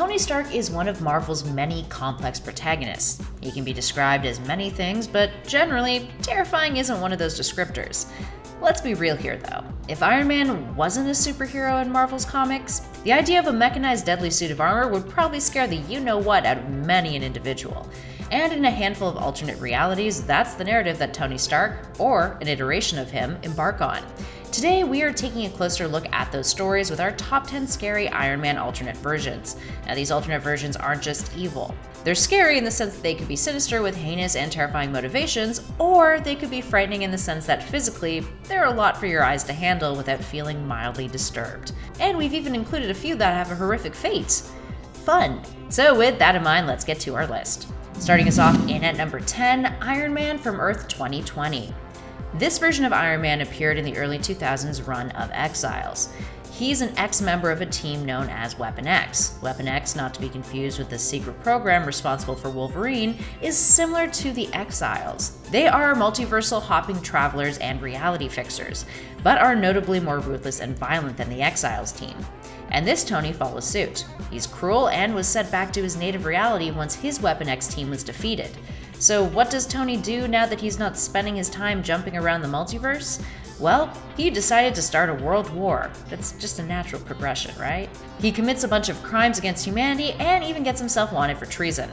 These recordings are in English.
Tony Stark is one of Marvel's many complex protagonists. He can be described as many things, but generally, terrifying isn't one of those descriptors. Let's be real here though. If Iron Man wasn't a superhero in Marvel's comics, the idea of a mechanized deadly suit of armor would probably scare the you-know-what out of many an individual. And in a handful of alternate realities, that's the narrative that Tony Stark, or an iteration of him, embark on. Today, we are taking a closer look at those stories with our top 10 scary Iron Man alternate versions. Now, these alternate versions aren't just evil. They're scary in the sense that they could be sinister with heinous and terrifying motivations, or they could be frightening in the sense that physically, they're a lot for your eyes to handle without feeling mildly disturbed. And we've even included a few that have a horrific fate. Fun! So with that in mind, let's get to our list. Starting us off in at number 10, Iron Man from Earth 2020. This version of Iron Man appeared in the early 2000s run of Exiles. He's an ex-member of a team known as Weapon X. Weapon X, not to be confused with the secret program responsible for Wolverine, is similar to the Exiles. They are multiversal hopping travelers and reality fixers, but are notably more ruthless and violent than the Exiles team. And this Tony follows suit. He's cruel and was sent back to his native reality once his Weapon X team was defeated. So what does Tony do now that he's not spending his time jumping around the multiverse? Well, he decided to start a world war. That's just a natural progression, right? He commits a bunch of crimes against humanity and even gets himself wanted for treason.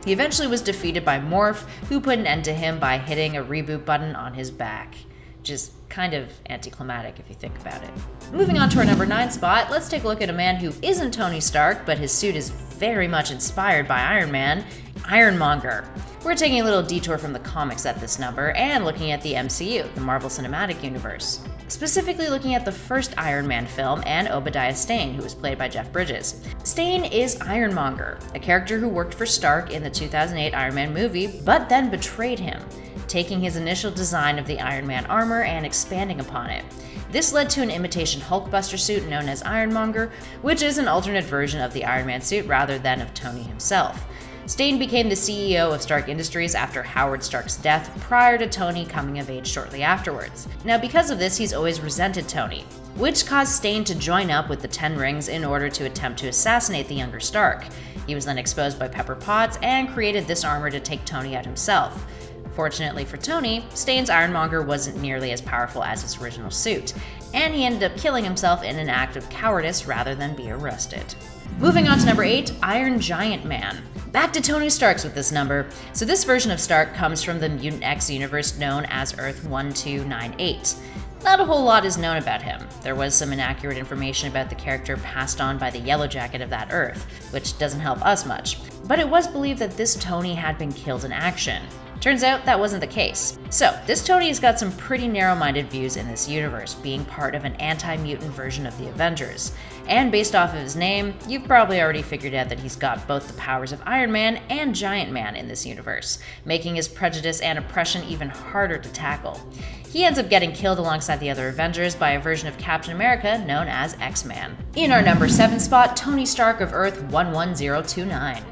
He eventually was defeated by Morph, who put an end to him by hitting a reboot button on his back. Which is kind of anticlimactic if you think about it. Moving on to our number 9 spot, let's take a look at a man who isn't Tony Stark, but his suit is very much inspired by Iron Man, MONGER. We're taking a little detour from the comics at this number and looking at the MCU, the Marvel Cinematic Universe. Specifically looking at the first Iron Man film and Obadiah Stane, who was played by Jeff Bridges. Stane is Ironmonger, a character who worked for Stark in the 2008 Iron Man movie, but then betrayed him, taking his initial design of the Iron Man armor and expanding upon it. This led to an imitation Hulkbuster suit known as Ironmonger, which is an alternate version of the Iron Man suit rather than of Tony himself. Stane became the CEO of Stark Industries after Howard Stark's death, prior to Tony coming of age shortly afterwards. Now, because of this, he's always resented Tony, which caused Stane to join up with the Ten Rings in order to attempt to assassinate the younger Stark. He was then exposed by Pepper Potts and created this armor to take Tony out himself. Fortunately for Tony, Stane's Ironmonger wasn't nearly as powerful as his original suit, and he ended up killing himself in an act of cowardice rather than be arrested. Moving on to number 8, Iron Giant Man. Back to Tony Stark's with this number. So this version of Stark comes from the Mutant X universe known as Earth 1298. Not a whole lot is known about him. There was some inaccurate information about the character passed on by the Yellow Jacket of that Earth, which doesn't help us much. But it was believed that this Tony had been killed in action. Turns out that wasn't the case. So, this Tony has got some pretty narrow-minded views in this universe, being part of an anti-mutant version of the Avengers. And based off of his name, you've probably already figured out that he's got both the powers of Iron Man and Giant Man in this universe, making his prejudice and oppression even harder to tackle. He ends up getting killed alongside the other Avengers by a version of Captain America known as X-Man. In our number 7 spot, Tony Stark of Earth 11029.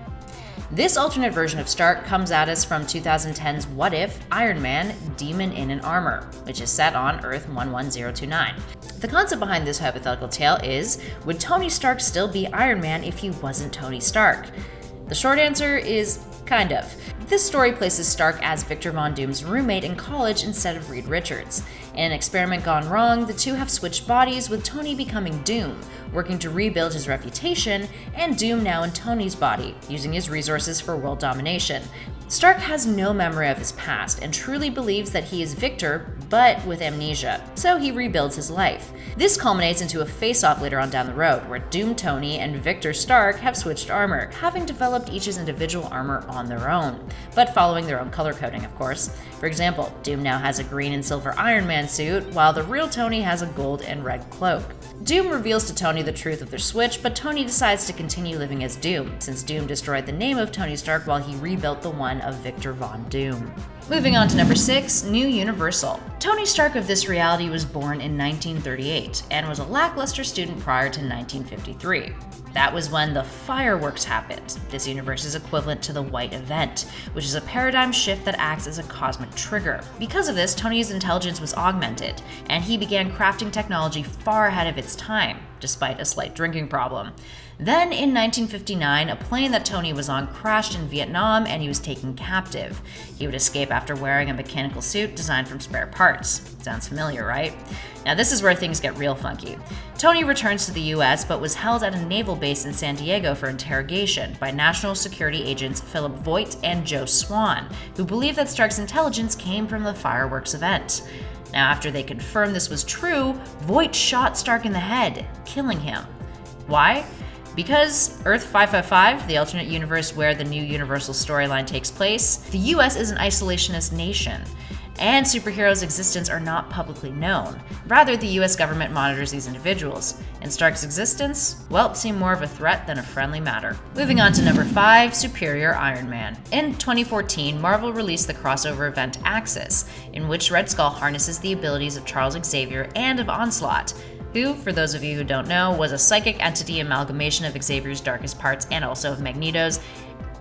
This alternate version of Stark comes at us from 2010's What If Iron Man Demon in an Armor, which is set on Earth 11029. The concept behind this hypothetical tale is, would Tony Stark still be Iron Man if he wasn't Tony Stark? The short answer is kind of. This story places Stark as Victor Von Doom's roommate in college instead of Reed Richards. In an experiment gone wrong, the two have switched bodies, with Tony becoming Doom, working to rebuild his reputation, and Doom now in Tony's body, using his resources for world domination. Stark has no memory of his past and truly believes that he is Victor, but with amnesia, so he rebuilds his life. This culminates into a face-off later on down the road, where Doom Tony and Victor Stark have switched armor, having developed each's individual armor on their own, but following their own color coding, of course. For example, Doom now has a green and silver Iron Man suit, while the real Tony has a gold and red cloak. Doom reveals to Tony the truth of their switch, but Tony decides to continue living as Doom, since Doom destroyed the name of Tony Stark while he rebuilt the one of Victor Von Doom. Moving on to number 6, New Universal. Tony Stark of this reality was born in 1938 and was a lackluster student prior to 1953. That was when the fireworks happened. This universe's equivalent to the White Event, which is a paradigm shift that acts as a cosmic trigger. Because of this, Tony's intelligence was augmented, and he began crafting technology far ahead of its time, despite a slight drinking problem. Then, in 1959, a plane that Tony was on crashed in Vietnam and he was taken captive. He would escape after wearing a mechanical suit designed from spare parts. Sounds familiar, right? Now, this is where things get real funky. Tony returns to the US but was held at a naval base in San Diego for interrogation by National Security agents Philip Voigt and Joe Swan, who believed that Stark's intelligence came from the fireworks event. Now, after they confirmed this was true, Voigt shot Stark in the head, killing him. Why? Because Earth 555, the alternate universe where the new Universal storyline takes place, the US is an isolationist nation, and superheroes' existence are not publicly known. Rather, the US government monitors these individuals, and Stark's existence, well, seemed more of a threat than a friendly matter. Moving on to number 5, Superior Iron Man. In 2014, Marvel released the crossover event Axis, in which Red Skull harnesses the abilities of Charles Xavier and of Onslaught, who, for those of you who don't know, was a psychic entity amalgamation of Xavier's darkest parts and also of Magneto's,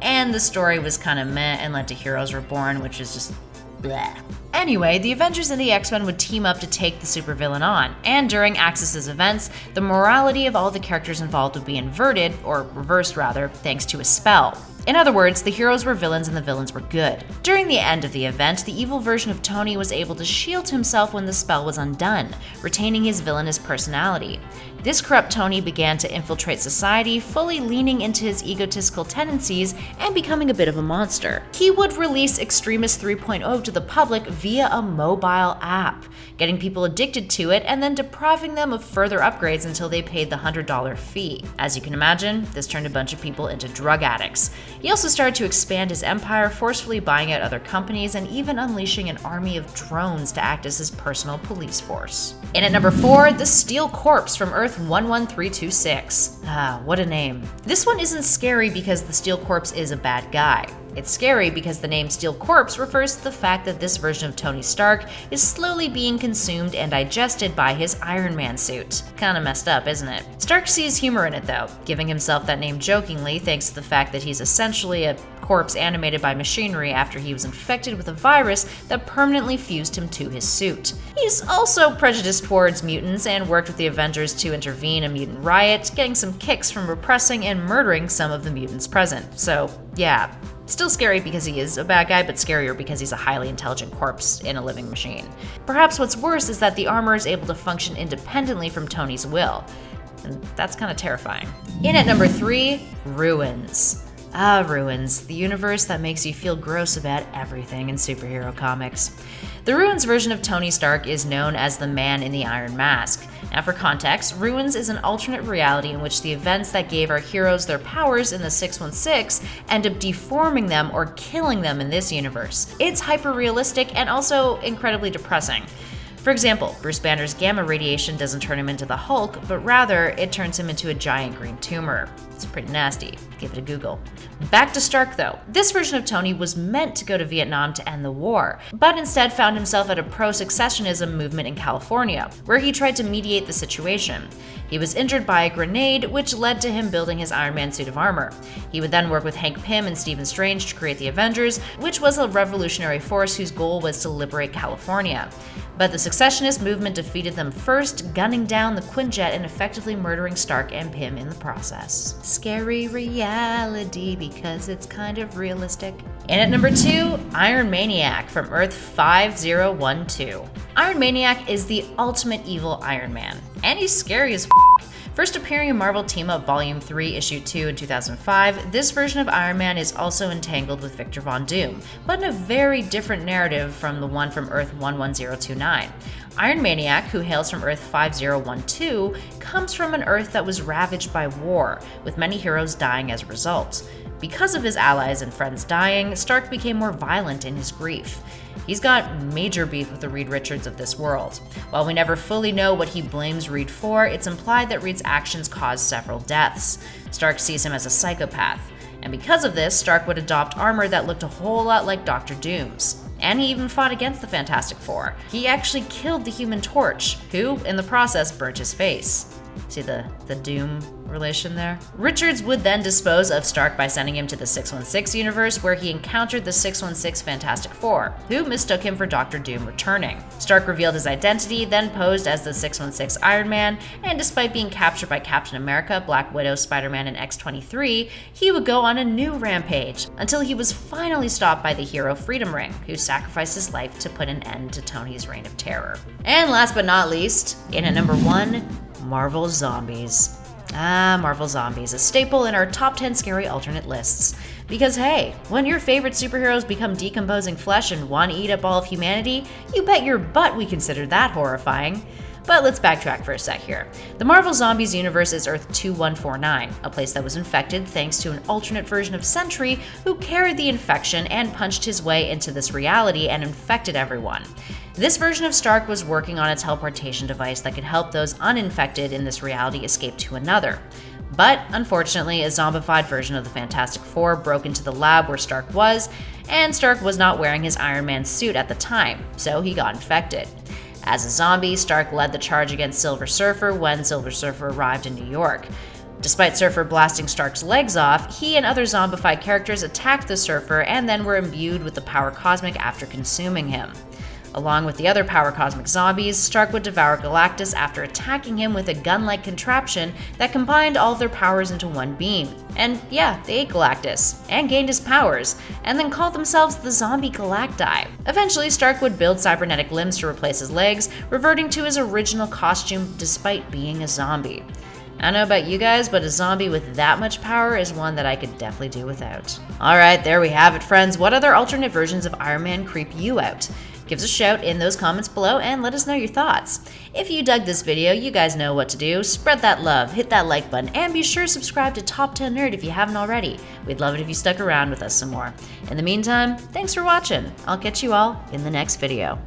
and the story was kind of meh and led to Heroes Reborn, which is just bleh. Anyway, the Avengers and the X-Men would team up to take the supervillain on, and during Axis' events, the morality of all the characters involved would be inverted, or reversed rather, thanks to a spell. In other words, the heroes were villains and the villains were good. During the end of the event, the evil version of Tony was able to shield himself when the spell was undone, retaining his villainous personality. This corrupt Tony began to infiltrate society, fully leaning into his egotistical tendencies and becoming a bit of a monster. He would release Extremis 3.0 to the public via a mobile app, getting people addicted to it and then depriving them of further upgrades until they paid the $100 fee. As you can imagine, this turned a bunch of people into drug addicts. He also started to expand his empire, forcefully buying out other companies and even unleashing an army of drones to act as his personal police force. In at number 4, the Steel Corpse from Earth 11326. Ah, what a name. This one isn't scary because the Steel Corpse is a bad guy. It's scary because the name Steel Corpse refers to the fact that this version of Tony Stark is slowly being consumed and digested by his Iron Man suit. Kinda messed up, isn't it? Stark sees humor in it though, giving himself that name jokingly thanks to the fact that he's essentially a corpse animated by machinery after he was infected with a virus that permanently fused him to his suit. He's also prejudiced towards mutants and worked with the Avengers to intervene a mutant riot, getting some kicks from repressing and murdering some of the mutants present. So, yeah. Still scary because he is a bad guy, but scarier because he's a highly intelligent corpse in a living machine. Perhaps what's worse is that the armor is able to function independently from Tony's will, and that's kind of terrifying. In at number 3, Ruins. Ah, Ruins, the universe that makes you feel gross about everything in superhero comics. The Ruins version of Tony Stark is known as the Man in the Iron Mask. Now for context, Ruins is an alternate reality in which the events that gave our heroes their powers in the 616 end up deforming them or killing them in this universe. It's hyper-realistic and also incredibly depressing. For example, Bruce Banner's gamma radiation doesn't turn him into the Hulk, but rather it turns him into a giant green tumor. It's pretty nasty. Give it a Google. Back to Stark though. This version of Tony was meant to go to Vietnam to end the war, but instead found himself at a pro-successionism movement in California, where he tried to mediate the situation. He was injured by a grenade, which led to him building his Iron Man suit of armor. He would then work with Hank Pym and Stephen Strange to create the Avengers, which was a revolutionary force whose goal was to liberate California. But the secessionist movement defeated them first, gunning down the Quinjet and effectively murdering Stark and Pym in the process. Scary reality because it's kind of realistic. And at number 2, Iron Maniac from Earth 5012. Iron Maniac is the ultimate evil Iron Man, and he's scary as f***. First appearing in Marvel Team-Up Volume 3, Issue 2 in 2005, this version of Iron Man is also entangled with Victor Von Doom, but in a very different narrative from the one from Earth 11029. Iron Maniac, who hails from Earth 5012, comes from an Earth that was ravaged by war, with many heroes dying as a result. Because of his allies and friends dying, Stark became more violent in his grief. He's got major beef with the Reed Richards of this world. While we never fully know what he blames Reed for, it's implied that Reed's actions caused several deaths. Stark sees him as a psychopath, and because of this, Stark would adopt armor that looked a whole lot like Dr. Doom's. And he even fought against the Fantastic Four. He actually killed the Human Torch, who, in the process, burnt his face. See the Doom relation there? Richards would then dispose of Stark by sending him to the 616 universe, where he encountered the 616 Fantastic Four, who mistook him for Dr. Doom returning. Stark revealed his identity, then posed as the 616 Iron Man, and despite being captured by Captain America, Black Widow, Spider-Man, and X-23, he would go on a new rampage, until he was finally stopped by the hero Freedom Ring, who sacrificed his life to put an end to Tony's reign of terror. And last but not least, in at number 1, Marvel Zombies. Marvel Zombies, a staple in our top 10 scary alternate lists. Because hey, when your favorite superheroes become decomposing flesh and want to eat up all of humanity, you bet your butt we consider that horrifying. But let's backtrack for a sec here. The Marvel Zombies universe is Earth 2149, a place that was infected thanks to an alternate version of Sentry who carried the infection and punched his way into this reality and infected everyone. This version of Stark was working on a teleportation device that could help those uninfected in this reality escape to another. But unfortunately, a zombified version of the Fantastic Four broke into the lab where Stark was, and Stark was not wearing his Iron Man suit at the time, so he got infected. As a zombie, Stark led the charge against Silver Surfer when Silver Surfer arrived in New York. Despite Surfer blasting Stark's legs off, he and other zombified characters attacked the Surfer and then were imbued with the power cosmic after consuming him. Along with the other power cosmic zombies, Stark would devour Galactus after attacking him with a gun-like contraption that combined all of their powers into one beam. And yeah, they ate Galactus, and gained his powers, and then called themselves the Zombie Galacti. Eventually, Stark would build cybernetic limbs to replace his legs, reverting to his original costume despite being a zombie. I don't know about you guys, but a zombie with that much power is one that I could definitely do without. Alright, there we have it, friends. What other alternate versions of Iron Man creep you out? Give us a shout in those comments below and let us know your thoughts. If you dug this video, you guys know what to do. Spread that love, hit that like button, and be sure to subscribe to Top 10 Nerd if you haven't already. We'd love it if you stuck around with us some more. In the meantime, thanks for watching. I'll catch you all in the next video.